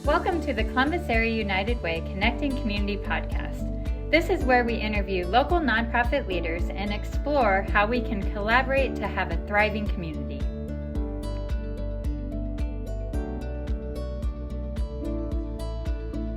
Welcome to the Columbus Area United Way Connecting Community podcast. This is where we interview local nonprofit leaders and explore how we can collaborate to have a thriving community.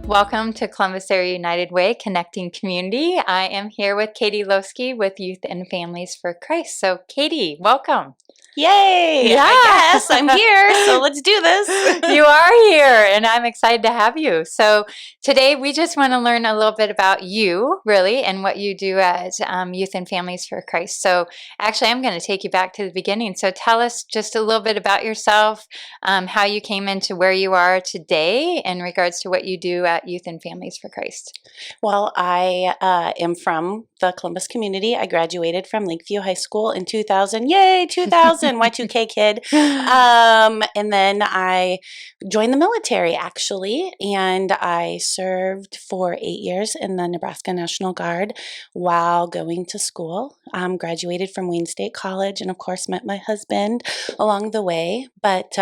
Welcome to Columbus Area United Way Connecting Community. I am here with Katie Loseke with Youth and Families for Christ. So Katie, welcome. Yay! Yeah. I guess I'm here, so let's do this. You are here, and I'm excited to have you. So today we just want to learn a little bit about you, really, and what you do at Youth and Families for Christ. So actually, I'm going to take you back to the beginning. So tell us just a little bit about yourself, how you came into where you are today in regards to what you do at Youth and Families for Christ. Well, I am from the Columbus community. I graduated from Lakeview High School in 2000. Yay, 2000! Y2K kid. And then I joined the military, actually, and I served for 8 years in the Nebraska National Guard while going to school. Graduated from Wayne State College and, of course, met my husband along the way. But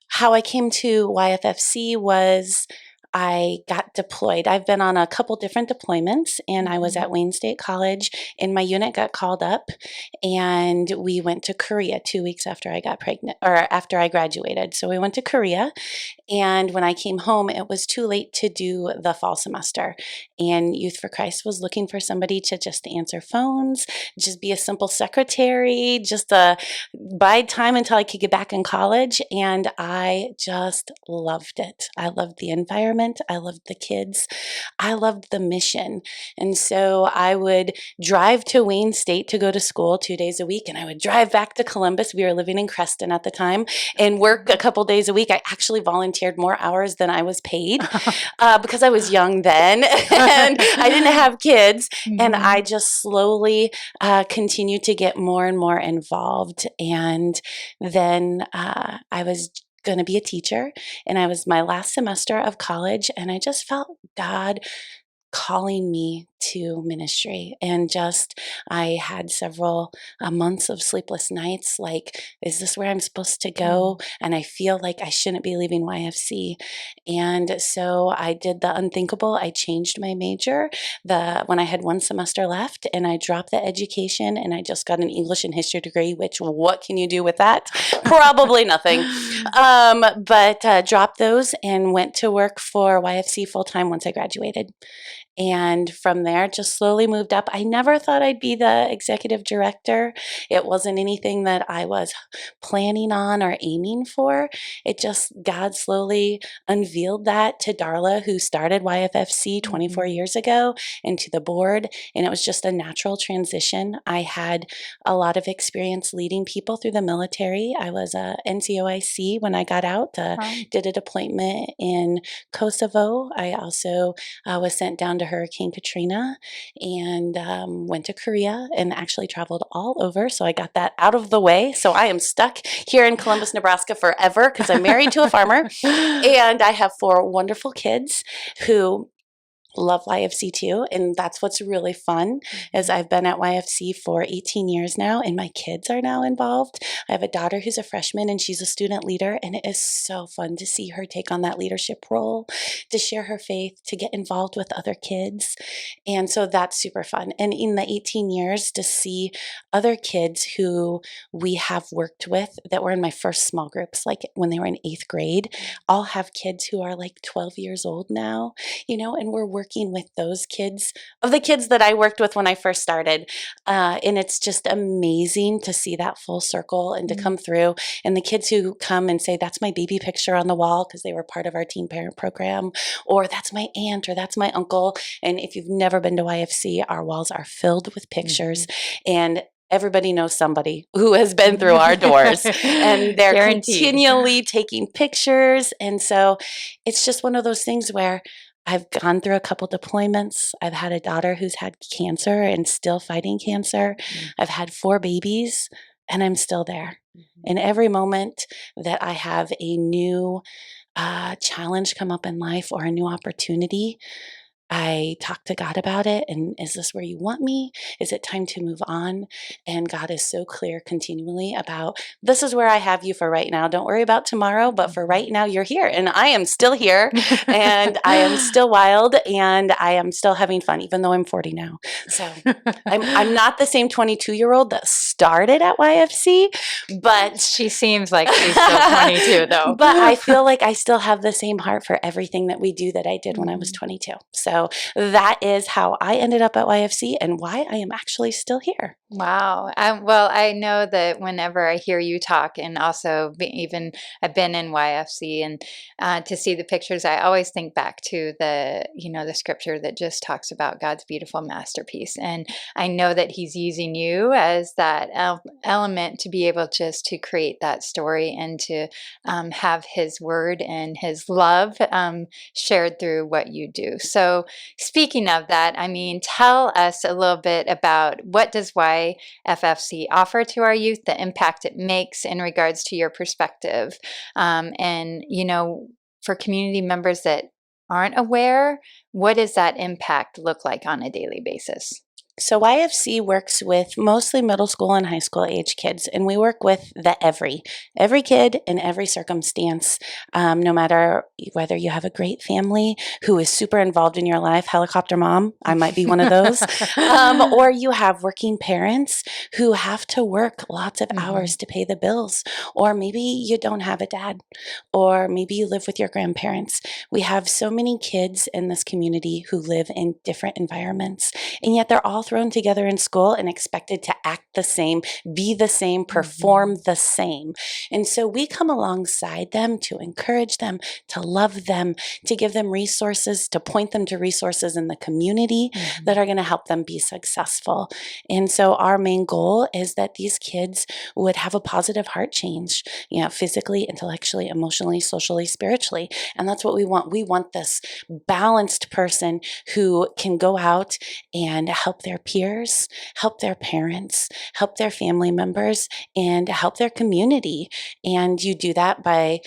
how I came to YFFC was I got deployed. I've been on a couple different deployments, and I was at Wayne State College, and my unit got called up, and we went to Korea 2 weeks after I got pregnant, or after I graduated. So we went to Korea, and when I came home, it was too late to do the fall semester, and Youth for Christ was looking for somebody to just answer phones, just be a simple secretary, just bide time until I could get back in college, and I just loved it. I loved the environment. I loved the kids. I loved the mission. And so I would drive to Wayne State to go to school 2 days a week, and I would drive back to Columbus. We were living in Creston at the time, and work a couple days a week. I actually volunteered more hours than I was paid because I was young then, and I didn't have kids. And I just slowly continued to get more and more involved. And then I was going to be a teacher, and I was my last semester of college, and I just felt God calling me to ministry. And just I had several months of sleepless nights, like, is this where I'm supposed to go? And I feel like I shouldn't be leaving YFC. And so I did the unthinkable. I changed my major when I had one semester left, and I dropped the education, and I just got an English and history degree, which what can you do with that? Probably nothing. But dropped those and went to work for YFC full-time once I graduated. And from there, just slowly moved up. I never thought I'd be the executive director. It wasn't anything that I was planning on or aiming for. It just, God slowly unveiled that to Darla, who started YFFC 24 years ago, and to the board. And it was just a natural transition. I had a lot of experience leading people through the military. I was a NCOIC when I got out, did a deployment in Kosovo. I also was sent down to Hurricane Katrina, and went to Korea, and actually traveled all over. So I got that out of the way. So I am stuck here in Columbus, Nebraska forever because I'm married to a farmer, and I have 4 wonderful kids who love YFC too, and that's what's really fun is I've been at YFC for 18 years now, and my kids are now involved. I have a daughter who's a freshman, and she's a student leader, and it is so fun to see her take on that leadership role, to share her faith, to get involved with other kids, and so that's super fun. And in the 18 years, to see other kids who we have worked with that were in my first small groups, like when they were in 8th grade, all have kids who are like 12 years old now, and we're working with those kids, of the kids that I worked with when I first started. And it's just amazing to see that full circle and to come through. And the kids who come and say, that's my baby picture on the wall because they were part of our teen parent program, or that's my aunt, or that's my uncle. And if you've never been to YFC, our walls are filled with pictures, and everybody knows somebody who has been through our doors, and they're continually taking pictures. And so it's just one of those things where I've gone through a couple deployments. I've had a daughter who's had cancer and still fighting cancer. I've had 4 babies, and I'm still there. And every moment that I have a new challenge come up in life or a new opportunity, I talk to God about it. And is this where you want me? Is it time to move on? And God is so clear continually about, this is where I have you for right now. Don't worry about tomorrow, but for right now, you're here. And I am still here, and I am still wild, and I am still having fun, even though I'm 40 now. So I'm not the same 22-year-old that started at YFC, but She seems like she's still 22, though. but I feel like I still have the same heart for everything that we do that I did when I was 22. So that is how I ended up at YFC and why I am actually still here. Wow. Well, I know that whenever I hear you talk, and also even I've been in YFC, and to see the pictures, I always think back to the scripture that just talks about God's beautiful masterpiece. And I know that He's using you as that element to be able just to create that story and to have His word and His love shared through what you do. So, speaking of that, I mean, tell us a little bit about what does YFFC offer to our youth, the impact it makes in regards to your perspective. And, for community members that aren't aware, what does that impact look like on a daily basis? So YFC works with mostly middle school and high school age kids, and we work with every kid in every circumstance, no matter whether you have a great family who is super involved in your life, helicopter mom, I might be one of those, or you have working parents who have to work lots of hours to pay the bills, or maybe you don't have a dad, or maybe you live with your grandparents. We have so many kids in this community who live in different environments, and yet they're all thrown together in school and expected to act the same, be the same, perform the same. And so we come alongside them to encourage them, to love them, to give them resources, to point them to resources in the community that are going to help them be successful. And so our main goal is that these kids would have a positive heart change, physically, intellectually, emotionally, socially, spiritually. And that's what we want. We want this balanced person who can go out and help their peers, help their parents, help their family members, and help their community. And you do that by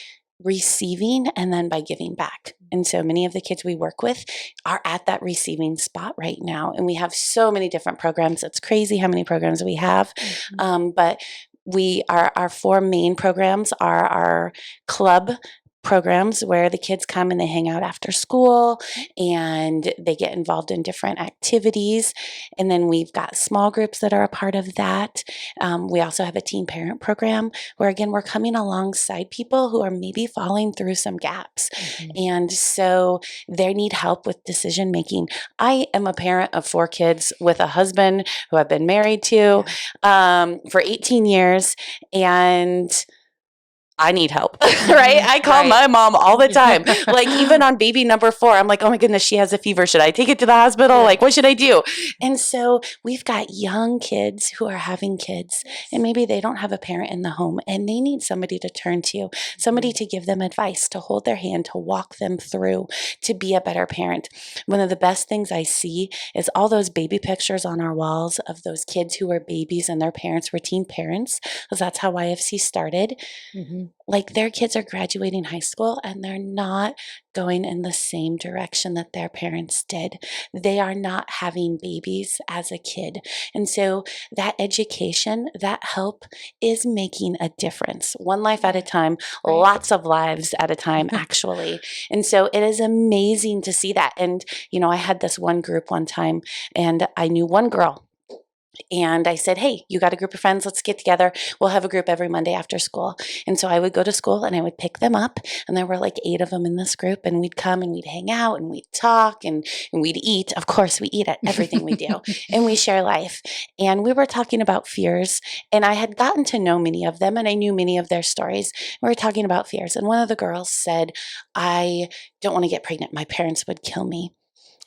receiving and then by giving back. And so many of the kids we work with are at that receiving spot right now. And we have so many different programs. It's crazy how many programs we have. But our four main programs are our club programs where the kids come and they hang out after school and they get involved in different activities. And then we've got small groups that are a part of that. We also have a teen parent program where, again, we're coming alongside people who are maybe falling through some gaps. And so they need help with decision making. I am a parent of 4 kids with a husband who I've been married to for 18 years. And I need help, right? I call my mom all the time. Like even on baby number 4, I'm like, oh my goodness, she has a fever. Should I take it to the hospital? Like, what should I do? And so we've got young kids who are having kids and maybe they don't have a parent in the home and they need somebody to turn to, somebody to give them advice, to hold their hand, to walk them through, to be a better parent. One of the best things I see is all those baby pictures on our walls of those kids who were babies and their parents were teen parents, because that's how YFC started. Like their kids are graduating high school and they're not going in the same direction that their parents did. They are not having babies as a kid. And so that education, that help is making a difference. One life at a time, lots of lives at a time, actually. And so it is amazing to see that. And, I had this one group one time and I knew one girl. And I said, hey, you got a group of friends? Let's get together. We'll have a group every Monday after school. And so I would go to school and I would pick them up. And there were like 8 of them in this group. And we'd come and we'd hang out and we'd talk and we'd eat. Of course, we eat at everything we do. And we share life. And we were talking about fears. And I had gotten to know many of them and I knew many of their stories. We were talking about fears. And one of the girls said, I don't want to get pregnant. My parents would kill me.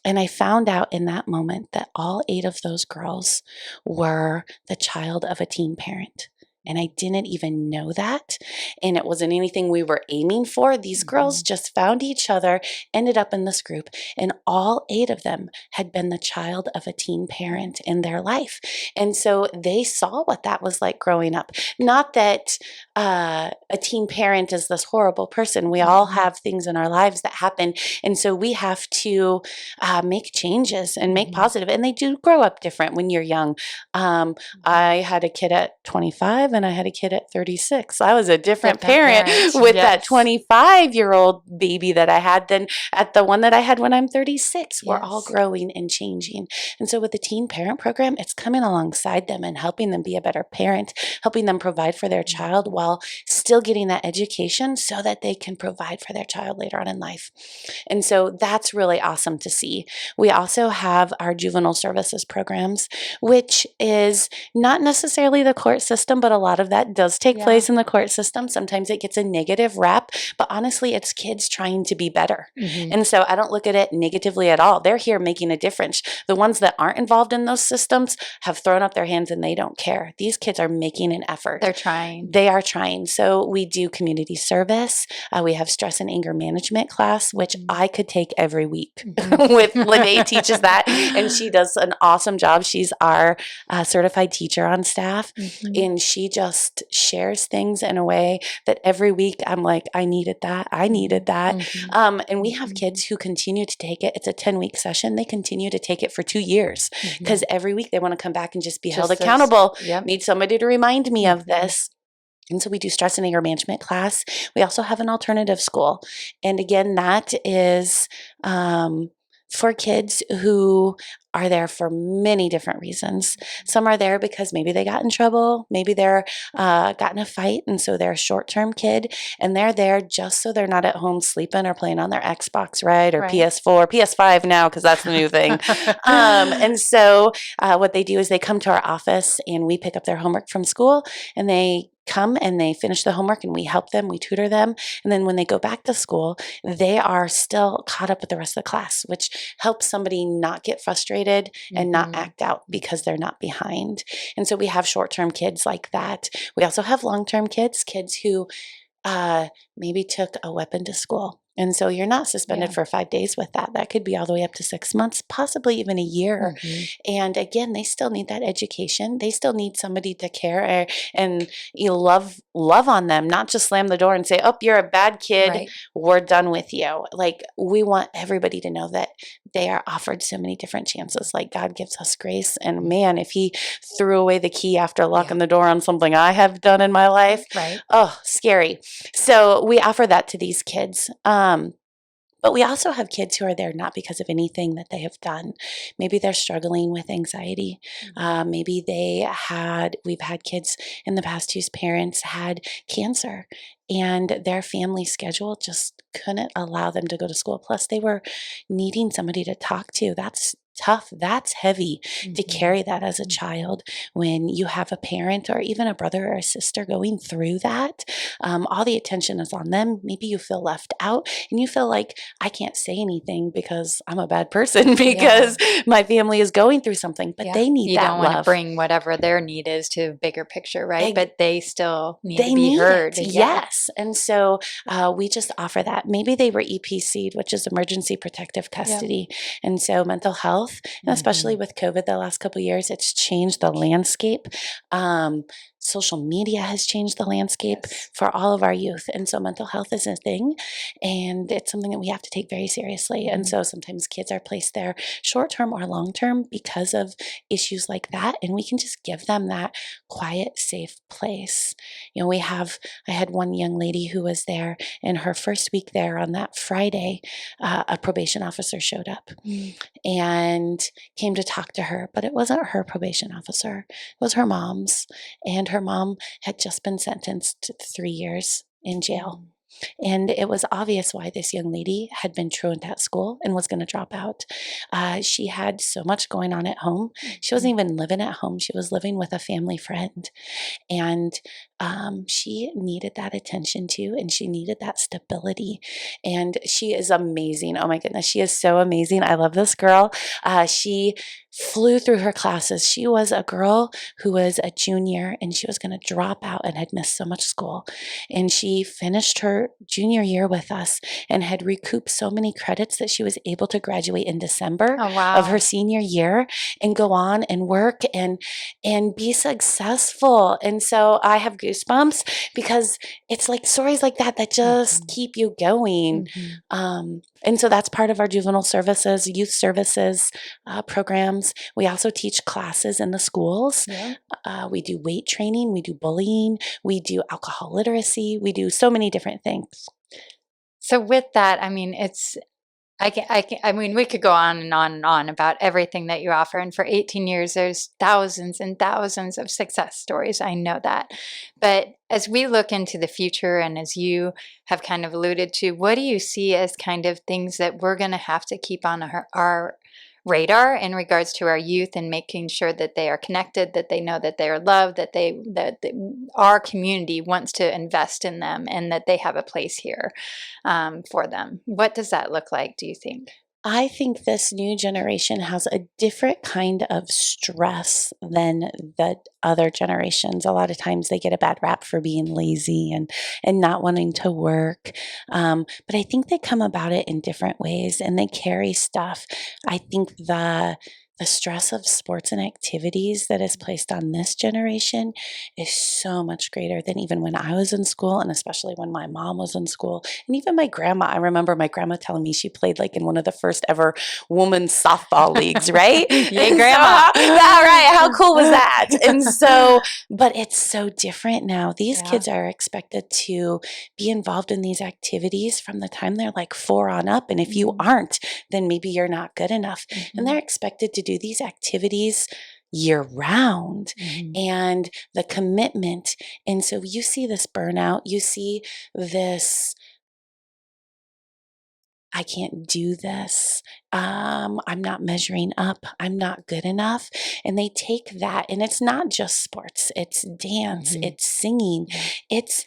And I found out in that moment that all 8 of those girls were the child of a teen parent. And I didn't even know that. And it wasn't anything we were aiming for. These girls just found each other, ended up in this group, and all 8 of them had been the child of a teen parent in their life. And so they saw what that was like growing up. Not that a teen parent is this horrible person. We all have things in our lives that happen. And so we have to make changes and make positive. And they do grow up different when you're young. I had a kid at 25 and I had a kid at 36. I was a different parent with that 25-year-old baby that I had than at the one that I had when I'm 36. We're all growing and changing. And so with the teen parent program, it's coming alongside them and helping them be a better parent, helping them provide for their child while still getting that education so that they can provide for their child later on in life. And so that's really awesome to see. We also have our juvenile services programs, which is not necessarily the court system, but a lot of that does take place in the court system. Sometimes it gets a negative rap, but honestly, it's kids trying to be better. And so I don't look at it negatively at all. They're here making a difference. The ones that aren't involved in those systems have thrown up their hands and they don't care. These kids are making an effort. They're trying. They are trying. So we do community service. We have stress and anger management class, which I could take every week with Lene teaches that. And she does an awesome job. She's our certified teacher on staff. And she just shares things in a way that every week I'm like, I needed that. I needed that. And we have kids who continue to take it. It's a 10-week session. They continue to take it for 2 years because every week they want to come back and just be held accountable. Need somebody to remind me of this. And so we do stress and anger management class. We also have an alternative school. And again, that is for kids who are there for many different reasons. Some are there because maybe they got in trouble, maybe they're got in a fight, and so they're a short-term kid, and they're there just so they're not at home sleeping or playing on their Xbox, right? Or PS4, PS5 now, because that's the new thing. And so what they do is they come to our office, and we pick up their homework from school, and they come and they finish the homework and we help them, we tutor them. And then when they go back to school, they are still caught up with the rest of the class, which helps somebody not get frustrated and not act out because they're not behind. And so we have short-term kids like that. We also have long-term kids, kids who maybe took a weapon to school. And so you're not suspended for 5 days with that. That could be all the way up to 6 months, possibly even a year. And again, they still need that education. They still need somebody to care and you love on them, not just slam the door and say, oh, you're a bad kid. We're done with you. Like, we want everybody to know that they are offered so many different chances. Like, God gives us grace. And man, if he threw away the key after locking the door on something I have done in my life, oh, scary. So we offer that to these kids. But we also have kids who are there not because of anything that they have done. Maybe they're struggling with anxiety. Maybe we've had kids in the past whose parents had cancer and their family schedule just couldn't allow them to go to school. Plus they were needing somebody to talk to. That's tough. That's heavy to carry that as a child when you have a parent or even a brother or a sister going through that. All the attention is on them. Maybe you feel left out and you feel like I can't say anything because I'm a bad person because my family is going through something, but they need that love. You don't want to bring whatever their need is to a bigger picture, right? But they still need to be heard. Yes. And so we just offer that. Maybe they were EPC'd, which is emergency protective custody. And so mental health, and especially with COVID the last couple of years, it's changed the landscape. Social media has changed the landscape for all of our youth. And so mental health is a thing, and it's something that we have to take very seriously. And so sometimes kids are placed there short-term or long-term because of issues like that. And we can just give them that quiet, safe place. You know, I had one young lady who was there, and her first week there on that Friday, a probation officer showed up and came to talk to her, but it wasn't her probation officer. It was her mom's. And her mom had just been sentenced to 3 years in jail. And it was obvious why this young lady had been truant at school and was going to drop out. She had so much going on at home. She wasn't even living at home. She was living with a family friend. And she needed that attention too, and she needed that stability. And she is amazing. Oh my goodness, she is so amazing. I love this girl. She flew through her classes. She was a girl who was a junior and she was going to drop out and had missed so much school. And she finished her junior year with us and had recouped so many credits that she was able to graduate in December Oh, of her wow. senior year and go on and work and be successful. And so I have goosebumps because it's like stories like that that just keep you going. And so that's part of our juvenile services, youth services programs. We also teach classes in the schools. Yeah. We do weight training, we do bullying, we do alcohol literacy, we do so many different things. So with that, I mean, I mean, we could go on and on and on about everything that you offer. And for 18 years, there's thousands and thousands of success stories. I know that. But as we look into the future, and as you have kind of alluded to, what do you see as kind of things that we're going to have to keep on our radar in regards to our youth and making sure that they are connected, that they know that they are loved, that our community wants to invest in them, and that they have a place here for them? What does that look like, do you think? I think this new generation has a different kind of stress than the other generations. A lot of times they get a bad rap for being lazy and not wanting to work. But I think they come about it in different ways and they carry stuff. I think the stress of sports and activities that is placed on this generation is so much greater than even when I was in school, and especially when my mom was in school. And even my grandma, I remember my grandma telling me she played like in one of the first ever women's softball leagues, right? Yay, And grandma. yeah, right. How cool was that? And so, but it's so different now. These Yeah. kids are expected to be involved in these activities from the time they're like 4 on up. And if you aren't, then maybe you're not good enough. And they're expected to do these activities year round and the commitment. And so you see this burnout, you see this, I can't do this. I'm not measuring up. I'm not good enough. And they take that, and it's not just sports, it's dance, it's singing, it's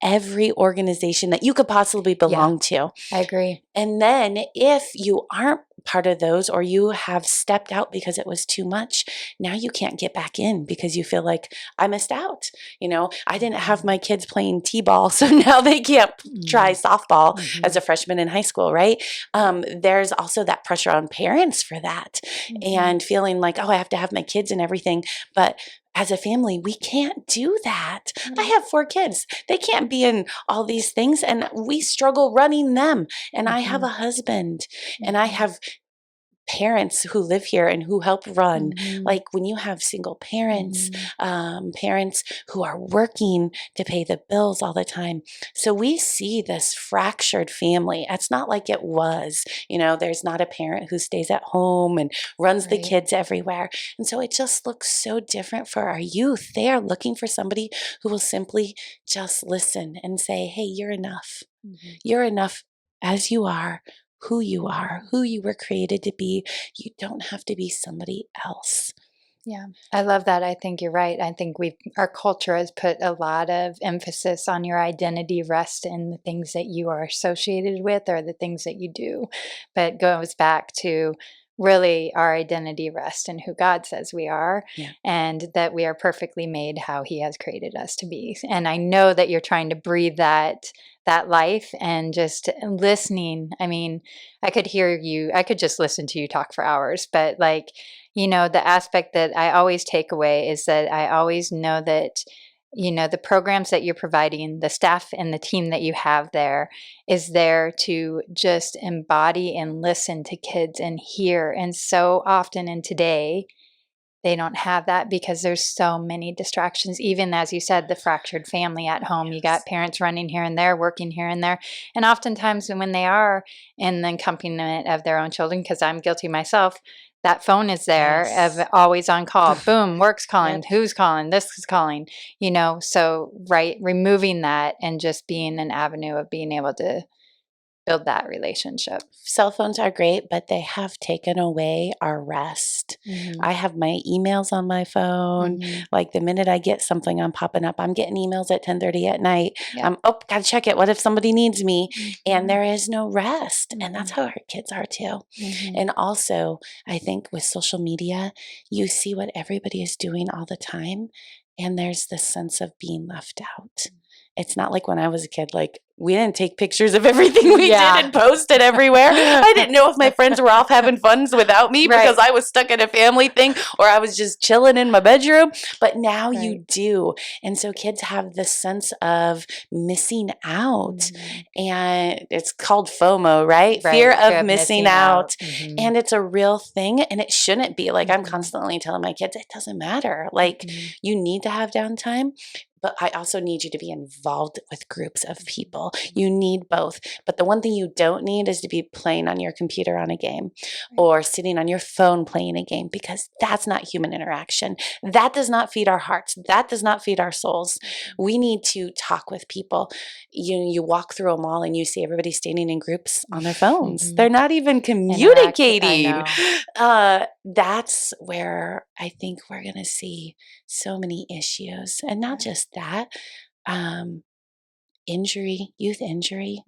every organization that you could possibly Yeah, belong to. I agree. And then if you aren't part of those or you have stepped out because it was too much, now you can't get back in because you feel like I missed out. You know, I didn't have my kids playing t-ball, so now they can't try softball as a freshman in high school, right? There's also that pressure on parents for that and feeling like, oh, I have to have my kids and everything. But as a family, we can't do that. I have 4 kids. They can't be in all these things, and we struggle running them. And I have a husband, and I have parents who live here and who help run. Like when you have single parents, parents who are working to pay the bills all the time. So we see this fractured family. It's not like it was, you know, there's not a parent who stays at home and runs the kids everywhere. And so it just looks so different for our youth. They are looking for somebody who will simply just listen and say, hey, you're enough. You're enough as you are, who you were created to be. You don't have to be somebody else. Yeah, I love that. I think you're right. I think our culture has put a lot of emphasis on your identity rest in the things that you are associated with or the things that you do. But it goes back to really our identity rest in who God says we are, and that we are perfectly made how He has created us to be. And I know that you're trying to breathe that life and just listening. I mean, I could hear you, I could just listen to you talk for hours, but like, you know, the aspect that I always take away is that I always know that, you know, the programs that you're providing, the staff and the team that you have there is there to just embody and listen to kids and hear. And so often in today, they don't have that because there's so many distractions. Even as you said, the fractured family at home, you got parents running here and there, working here and there. And oftentimes when they are in the accompaniment of their own children, because I'm guilty myself, that phone is there of always on call. Boom, work's calling, who's calling, this is calling, you know. So, right, removing that and just being an avenue of being able to build that relationship. Cell phones are great, but they have taken away our rest. I have my emails on my phone. Like the minute I get something, I'm popping up. I'm getting emails at 10:30 at night. Yeah. Gotta check it. What if somebody needs me? And there is no rest. And that's how our kids are too. And also, I think with social media, you see what everybody is doing all the time. And there's this sense of being left out. It's not like when I was a kid, like we didn't take pictures of everything we did and post it everywhere. I didn't know if my friends were off having fun without me because I was stuck in a family thing or I was just chilling in my bedroom. But now you do. And so kids have this sense of missing out. And it's called FOMO, right? Fear of missing out. And it's a real thing. And it shouldn't be. Like I'm constantly telling my kids, it doesn't matter. Like you need to have downtime. But I also need you to be involved with groups of people. You need both. But the one thing you don't need is to be playing on your computer on a game or sitting on your phone playing a game because that's not human interaction. That does not feed our hearts. That does not feed our souls. We need to talk with people. You walk through a mall and you see everybody standing in groups on their phones. They're not even communicating. That's where I think we're going to see so many issues. And not just that, youth injury,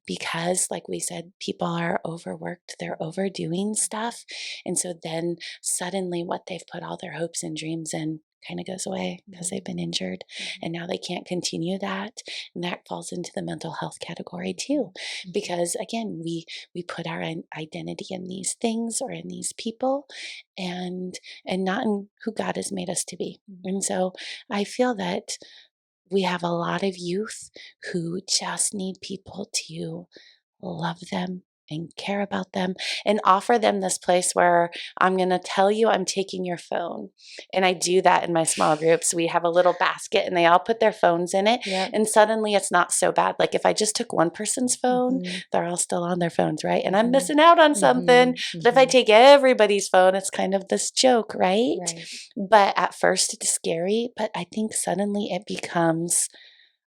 because like we said, people are overworked, they're overdoing stuff. And so then suddenly what they've put all their hopes and dreams in kind of goes away because they've been injured and now they can't continue that. And that falls into the mental health category too, because again, we put our identity in these things or in these people and not in who God has made us to be. And so I feel that we have a lot of youth who just need people to love them and care about them and offer them this place where I'm going to tell you I'm taking your phone. And I do that in my small groups. We have a little basket and they all put their phones in it. And suddenly it's not so bad. Like if I just took one person's phone, they're all still on their phones, right? And I'm missing out on something. But if I take everybody's phone, it's kind of this joke, right? But at first it's scary, but I think suddenly it becomes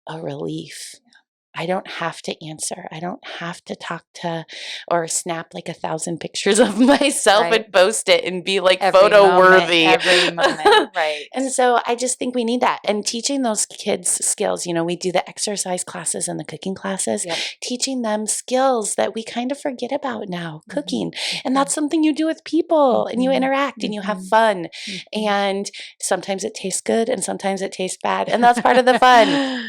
a relief. I don't have to answer. I don't have to talk to or snap like 1,000 pictures of myself and post it and be like photo worthy. Every moment, right. And so I just think we need that. And teaching those kids skills, we do the exercise classes and the cooking classes, teaching them skills that we kind of forget about now, cooking. And that's something you do with people and you interact and you have fun. And sometimes it tastes good and sometimes it tastes bad. And that's part of the fun.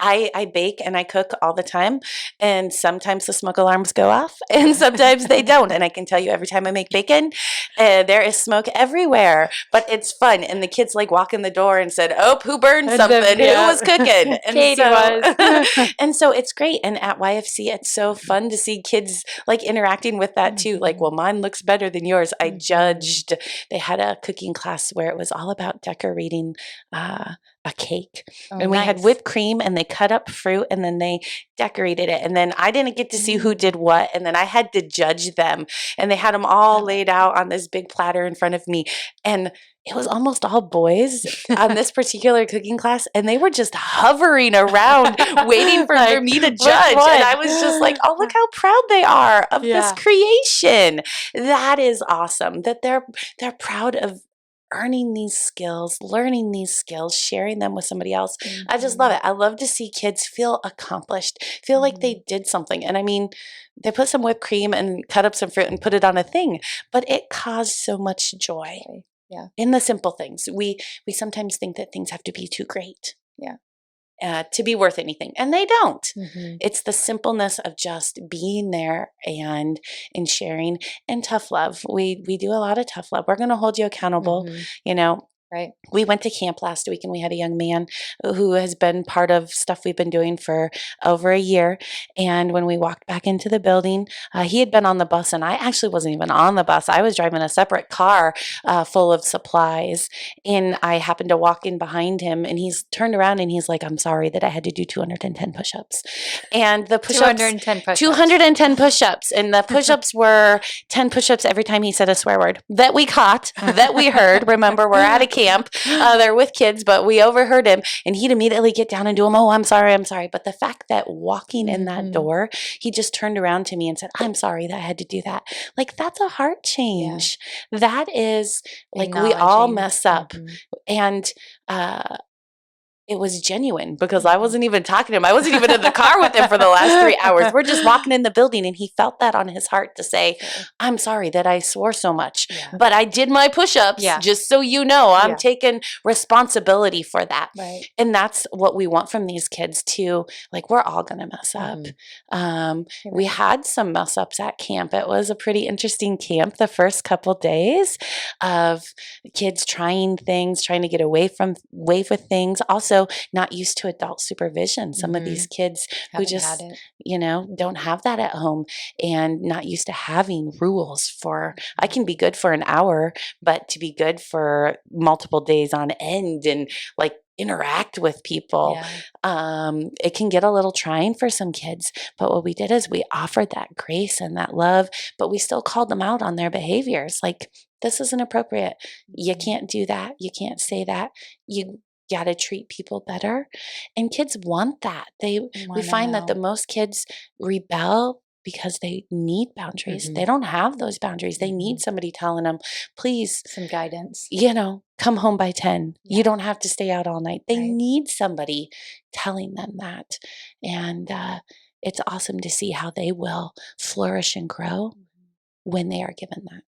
I bake and I cook all the time, and sometimes the smoke alarms go off and sometimes they don't. And I can tell you every time I make bacon, there is smoke everywhere, but it's fun. And the kids like walk in the door and said, oh, who burned something? Who was cooking? And Katie was. And so it's great. And at YFC, it's so fun to see kids like interacting with that too. Like, well, mine looks better than yours. I judged. They had a cooking class where it was all about decorating a cake. And we had whipped cream and they cut up fruit and then they decorated it. And then I didn't get to see who did what. And then I had to judge them. And they had them all laid out on this big platter in front of me. And it was almost all boys on this particular cooking class. And they were just hovering around waiting for me to judge. And I was just like, oh, look how proud they are of this creation. That is awesome that they're proud of earning these skills, learning these skills, sharing them with somebody else. I just love it. I love to see kids feel accomplished, feel like they did something. And I mean, they put some whipped cream and cut up some fruit and put it on a thing, but it caused so much joy in the simple things. We sometimes think that things have to be too great. To be worth anything. And they don't. It's the simpleness of just being there and sharing and tough love. We do a lot of tough love. We're going to hold you accountable, Right. We went to camp last week and we had a young man who has been part of stuff we've been doing for over a year. And when we walked back into the building, he had been on the bus and I actually wasn't even on the bus. I was driving a separate car full of supplies. And I happened to walk in behind him and he's turned around and he's like, I'm sorry that I had to do 210 push-ups. And the push-ups, 210 push-ups. 210 push-ups. And the push-ups were 10 push-ups every time he said a swear word that we caught, that we heard. Remember, we're at a camp. camp. They're with kids, but we overheard him, and he'd immediately get down and do them. Oh, I'm sorry. But the fact that walking in that door, he just turned around to me and said, I'm sorry that I had to do that. Like, that's a heart change. Yeah. That is like, we all mess up. And it was genuine because I wasn't even talking to him. I wasn't even in the car with him for the last 3 hours. We're just walking in the building, and he felt that on his heart to say, I'm sorry that I swore so much, but I did my push-ups, just so you know. I'm taking responsibility for that. Right. And that's what we want from these kids too. Like, we're all going to mess up. We had some mess ups at camp. It was a pretty interesting camp the first couple days of kids trying things, trying to get away with things. Also, not used to adult supervision. Some of these kids who just, don't have that at home, and not used to having rules for, I can be good for an hour, but to be good for multiple days on end and like interact with people, it can get a little trying for some kids. But what we did is we offered that grace and that love, but we still called them out on their behaviors. Like, this isn't appropriate. You can't do that. You can't say that. You got to treat people better. And kids want that. We find that the most kids rebel because they need boundaries. They don't have those boundaries. They need somebody telling them, please, some guidance, come home by 10. You don't have to stay out all night. They need somebody telling them that. And it's awesome to see how they will flourish and grow when they are given that.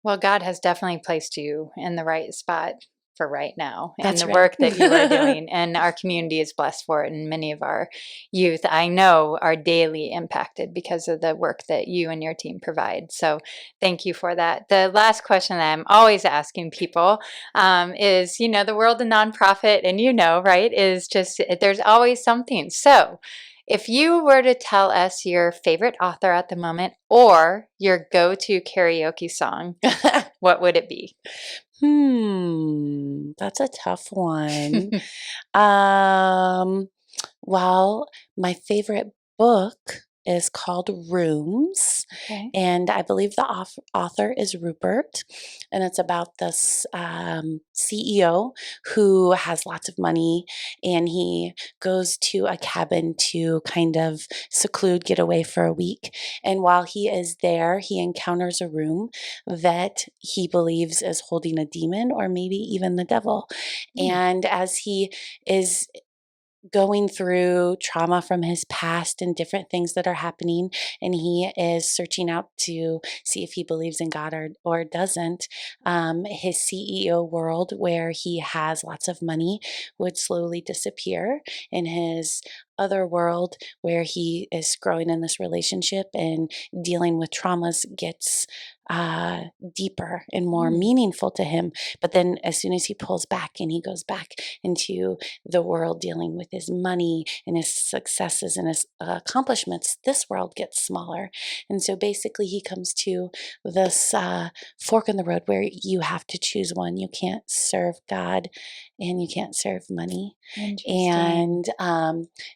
Well, God has definitely placed you in the right spot for right now, and the work that you are doing, and our community is blessed for it. And many of our youth, I know, are daily impacted because of the work that you and your team provide. So thank you for that. The last question that I'm always asking people is, the world of nonprofit, and right, is just, there's always something. So if you were to tell us your favorite author at the moment or your go-to karaoke song, what would it be? That's a tough one. Well, my favorite book is called Rooms, and I believe the author is Rupert, and it's about this CEO who has lots of money, and he goes to a cabin to kind of get away for a week, and while he is there, he encounters a room that he believes is holding a demon or maybe even the devil, and as he is going through trauma from his past and different things that are happening, and he is searching out to see if he believes in God or doesn't, his CEO world, where he has lots of money, would slowly disappear, and his other world, where he is growing in this relationship and dealing with traumas, gets deeper and more meaningful to him. But then as soon as he pulls back and he goes back into the world dealing with his money and his successes and his accomplishments, this world gets smaller. And so basically he comes to this fork in the road where you have to choose one. You can't serve God and you can't serve money. And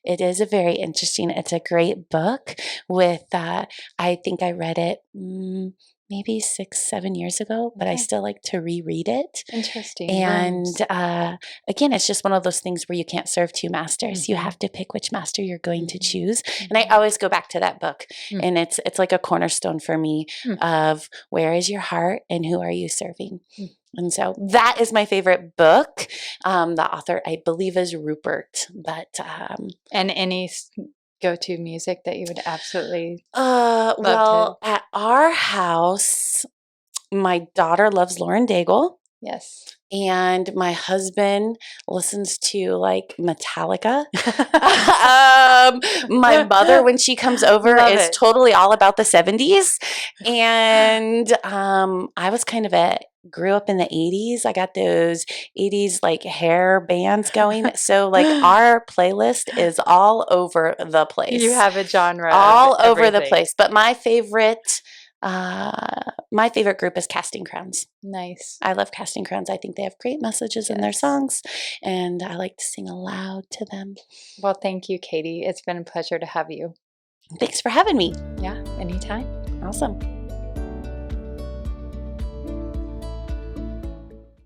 it is a very interesting, it's a great book with, I think I read it maybe 6-7 years ago, but I still like to reread it. Interesting. And again, it's just one of those things where you can't serve two masters. You have to pick which master you're going to choose. And I always go back to that book. And it's like a cornerstone for me of where is your heart and who are you serving? And so that is my favorite book. The author, I believe, is Rupert. But and any go-to music that you would absolutely well, at our house, my daughter loves Lauren Daigle. Yes. And my husband listens to like Metallica. My mother, when she comes over, is totally all about the 70s. And I was grew up in the 80s. I got those 80s like hair bands going. So like our playlist is all over the place. You have a genre. All over the place. But my favorite group is Casting Crowns. Nice. I love Casting Crowns. I think they have great messages in their songs, and I like to sing aloud to them. Well, thank you, Katie. It's been a pleasure to have you. Thanks for having me. Yeah, anytime. Awesome.